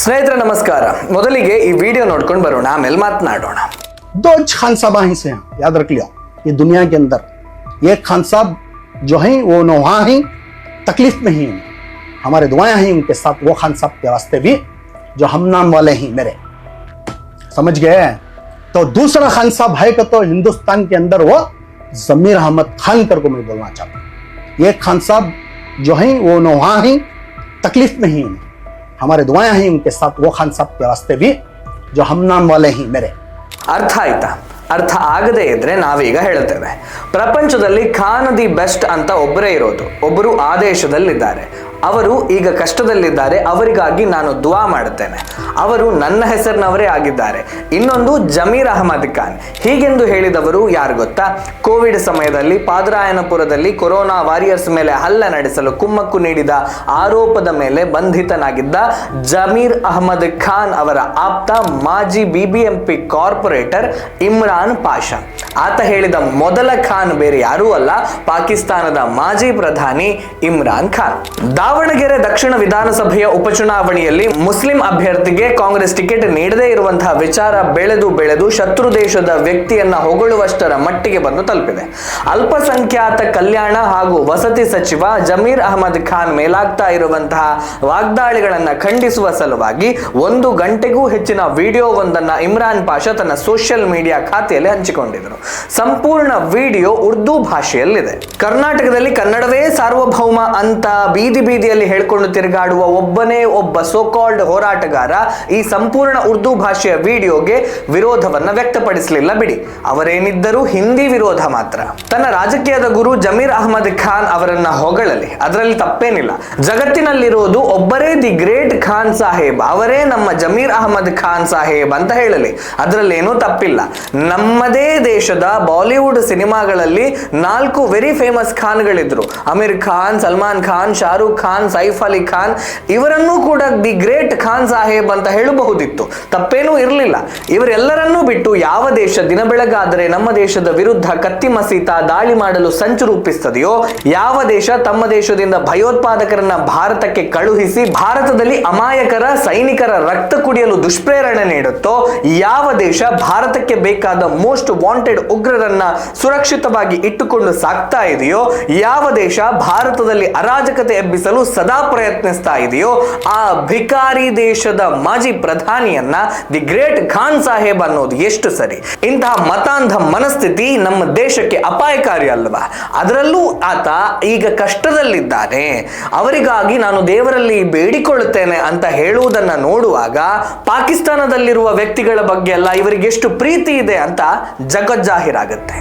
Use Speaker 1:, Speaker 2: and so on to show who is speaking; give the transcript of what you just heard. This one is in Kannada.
Speaker 1: ಸ್ನೇಹಿತರೆ ನಮಸ್ಕಾರ. ಮೊದಲಿಗೆ ಈ ವಿಡಿಯೋ ನೋಡ್ಕೊಂಡು ಬರೋಣ, ಆಮೇಲೆ ಮಾತನಾಡೋಣ.
Speaker 2: दो खान साहब ही से हैं, याद रख लिया. ये दुनिया के अंदर एक खान साहब जो हैं वो न वहाँ ही तकलीफ में ही हैं. हमारे दुआएं हैं उनके साथ, वो खान साहब के वास्ते भी जो हम नाम वाले हैं मेरे, समझ गए. तो दूसरा खान साहब है कि तो हिंदुस्तान के अंदर वो जमीर अहमद खान कर को मैं बोलना चाहता हूँ. ये खान साहब जो हैं वो न वहाँ ही तकलीफ में ही हैं. हमारे दुआएं हैं उनके साथ, वो खान साहब के वास्ते भी जो हम नाम वाले हैं मेरे.
Speaker 1: ಅರ್ಥ ಆಯ್ತಾ? ಅರ್ಥ ಆಗದೇ ಇದ್ರೆ ನಾವೀಗ ಹೇಳ್ತೇವೆ, ಪ್ರಪಂಚದಲ್ಲಿ ಖಾನ್ ದಿ ಬೆಸ್ಟ್ ಅಂತ ಒಬ್ಬರೇ ಇರೋದು. ಒಬ್ಬರು ಆ ದೇಶದಲ್ಲಿದ್ದಾರೆ, ಅವರು ಈಗ ಕಷ್ಟದಲ್ಲಿದ್ದಾರೆ, ಅವರಿಗಾಗಿ ನಾನು ದುವಾ ಮಾಡುತ್ತೇನೆ. ಅವರು ನನ್ನ ಹೆಸರಿನವರೇ ಆಗಿದ್ದಾರೆ. ಇನ್ನೊಂದು ಜಮೀರ್ ಅಹಮದ್ ಖಾನ್. ಹೀಗೆಂದು ಹೇಳಿದವರು ಯಾರು ಗೊತ್ತಾ? ಕೋವಿಡ್ ಸಮಯದಲ್ಲಿ ಪಾದರಾಯನಪುರದಲ್ಲಿ ಕೊರೋನಾ ವಾರಿಯರ್ಸ್ ಮೇಲೆ ಹಲ್ಲೆ ನಡೆಸಲು ಕುಮ್ಮಕ್ಕು ನೀಡಿದ ಆರೋಪದ ಮೇಲೆ ಬಂಧಿತನಾಗಿದ್ದ ಜಮೀರ್ ಅಹಮದ್ ಖಾನ್ ಅವರ ಆಪ್ತ ಮಾಜಿ ಬಿಬಿಎಂಪಿ ಕಾರ್ಪೊರೇಟರ್ ಇಮ್ರಾನ್ ಪಾಷಾ. ಆತ ಹೇಳಿದ ಮೊದಲ ಖಾನ್ ಬೇರೆ ಯಾರೂ ಅಲ್ಲ, ಪಾಕಿಸ್ತಾನದ ಮಾಜಿ ಪ್ರಧಾನಿ ಇಮ್ರಾನ್ ಖಾನ್. ದಾವಣಗೆರೆ ದಕ್ಷಿಣ ವಿಧಾನಸಭೆಯ ಉಪಚುನಾವಣೆಯಲ್ಲಿ ಮುಸ್ಲಿಂ ಅಭ್ಯರ್ಥಿಗೆ ಕಾಂಗ್ರೆಸ್ ಟಿಕೆಟ್ ನೀಡದೇ ಇರುವಂತಹ ವಿಚಾರ ಬೆಳೆದು ಶತ್ರು ದೇಶದ ವ್ಯಕ್ತಿಯನ್ನ ಹೊಗಳುವಷ್ಟರ ಮಟ್ಟಿಗೆ ಬಂದು ತಲುಪಿದೆ. ಅಲ್ಪಸಂಖ್ಯಾತ ಕಲ್ಯಾಣ ಹಾಗೂ ವಸತಿ ಸಚಿವ ಜಮೀರ್ ಅಹಮದ್ ಖಾನ್ ಮೇಲಾಗ್ತಾ ಇರುವಂತಹ ವಾಗ್ದಾಳಿಗಳನ್ನ ಖಂಡಿಸುವ ಸಲುವಾಗಿ 1 ಗಂಟೆಗೂ ಹೆಚ್ಚಿನ ವಿಡಿಯೋವೊಂದನ್ನ ಇಮ್ರಾನ್ ಪಾಷಾ ತನ್ನ ಸೋಷಿಯಲ್ ಮೀಡಿಯಾ ಖಾತೆಯಲ್ಲಿ ಹಂಚಿಕೊಂಡಿದ್ದರು. ಸಂಪೂರ್ಣ ವಿಡಿಯೋ ಉರ್ದು ಭಾಷೆಯಲ್ಲಿದೆ. ಕರ್ನಾಟಕದಲ್ಲಿ ಕನ್ನಡವೇ ಸಾರ್ವಭೌಮ ಅಂತ ಬೀದಿಯಲ್ಲಿ ಹೇಳ್ಕೊಂಡು ತಿರುಗಾಡುವ ಒಬ್ಬನೇ ಒಬ್ಬ ಸೋಕಾಲ್ಡ್ ಹೋರಾಟಗಾರ ಈ ಸಂಪೂರ್ಣ ಉರ್ದು ಭಾಷೆಯ ವಿಡಿಯೋಗೆ ವಿರೋಧವನ್ನ ವ್ಯಕ್ತಪಡಿಸಲಿಲ್ಲ ಬಿಡಿ, ಅವರೇನಿದ್ದರೂ ಹಿಂದಿ ವಿರೋಧ ಮಾತ್ರ. ತನ್ನ ರಾಜಕೀಯದ ಗುರು ಜಮೀರ್ ಅಹಮದ್ ಖಾನ್ ಅವರನ್ನ ಹೊಗಳಲಿ, ಅದರಲ್ಲಿ ತಪ್ಪೇನಿಲ್ಲ. ಜಗತ್ತಿನಲ್ಲಿರೋದು ಒಬ್ಬರೇ ದಿ ಗ್ರೇಟ್ ಖಾನ್ ಸಾಹೇಬ್, ಅವರೇ ನಮ್ಮ ಜಮೀರ್ ಅಹಮದ್ ಖಾನ್ ಸಾಹೇಬ್ ಅಂತ ಹೇಳಲಿ, ಅದರಲ್ಲೇನೂ ತಪ್ಪಿಲ್ಲ. ನಮ್ಮದೇ ದೇಶದ ಬಾಲಿವುಡ್ ಸಿನಿಮಾಗಳಲ್ಲಿ 4 ವೆರಿ ಫೇಮಸ್ ಖಾನ್ಗಳಿದ್ರು. ಅಮೀರ್ ಖಾನ್, ಸಲ್ಮಾನ್ ಖಾನ್, ಶಾರುಖ್ ಖಾನ್, ಸೈಫ್ ಅಲಿ ಖಾನ್, ಇವರನ್ನೂ ಕೂಡ ದಿ ಗ್ರೇಟ್ ಖಾನ್ ಸಾಹೇಬ್ ಅಂತ ಹೇಳಬಹುದಿತ್ತು, ತಪ್ಪೇನೂ ಇರಲಿಲ್ಲ. ಇವರೆಲ್ಲರನ್ನೂ ಬಿಟ್ಟು ಯಾವ ದೇಶ ದಿನ ಬೆಳಗಾದರೆ ನಮ್ಮ ದೇಶದ ವಿರುದ್ಧ ಕತ್ತಿ ಮಸೀತ ದಾಳಿ ಮಾಡಲು ಸಂಚು ರೂಪಿಸ್ತದೆಯೋ, ಯಾವ ದೇಶ ತಮ್ಮ ದೇಶದಿಂದ ಭಯೋತ್ಪಾದಕರನ್ನ ಭಾರತಕ್ಕೆ ಕಳುಹಿಸಿ ಭಾರತದಲ್ಲಿ ಅಮಾಯಕರ ಸೈನಿಕರ ರಕ್ತ ಕುಡಿಯಲು ದುಷ್ಪ್ರೇರಣೆ ನೀಡುತ್ತೋ, ಯಾವ ದೇಶ ಭಾರತಕ್ಕೆ ಬೇಕಾದ ಮೋಸ್ಟ್ ವಾಂಟೆಡ್ ಉಗ್ರರನ್ನ ಸುರಕ್ಷಿತವಾಗಿ ಇಟ್ಟುಕೊಂಡು ಸಾಕ್ತಾ ಇದೆಯೋ, ಯಾವ ದೇಶ ಭಾರತದಲ್ಲಿ ಅರಾಜಕತೆ ಎಬ್ಬಿಸಲು ಸದಾ ಪ್ರಯತ್ನಿಸ್ತಾ ಇದೆಯೋ, ಆ ಭಿಕಾರಿ ದೇಶದ ಮಾಜಿ ಪ್ರಧಾನಿಯನ್ನ ದಿ ಗ್ರೇಟ್ ಖಾನ್ ಸಾಹೇಬ್ ಅನ್ನೋದು ಎಷ್ಟು ಸರಿ? ಇಂತಹ ಮತಾಂಧ ಮನಸ್ಥಿತಿ ನಮ್ಮ ದೇಶಕ್ಕೆ ಅಪಾಯಕಾರಿ ಅಲ್ವಾ? ಅದರಲ್ಲೂ ಆತ ಈಗ ಕಷ್ಟದಲ್ಲಿದ್ದಾನೆ, ಅವರಿಗಾಗಿ ನಾನು ದೇವರಲ್ಲಿ ಬೇಡಿಕೊಳ್ಳುತ್ತೇನೆ ಅಂತ ಹೇಳುವುದನ್ನ ನೋಡುವಾಗ ಪಾಕಿಸ್ತಾನದಲ್ಲಿರುವ ವ್ಯಕ್ತಿಗಳ ಬಗ್ಗೆ ಎಲ್ಲ ಇವರಿಗೆ ಎಷ್ಟು ಪ್ರೀತಿ ಇದೆ ಅಂತ ಜಗಜ್ಜಾಹೀರಾಗುತ್ತೆ.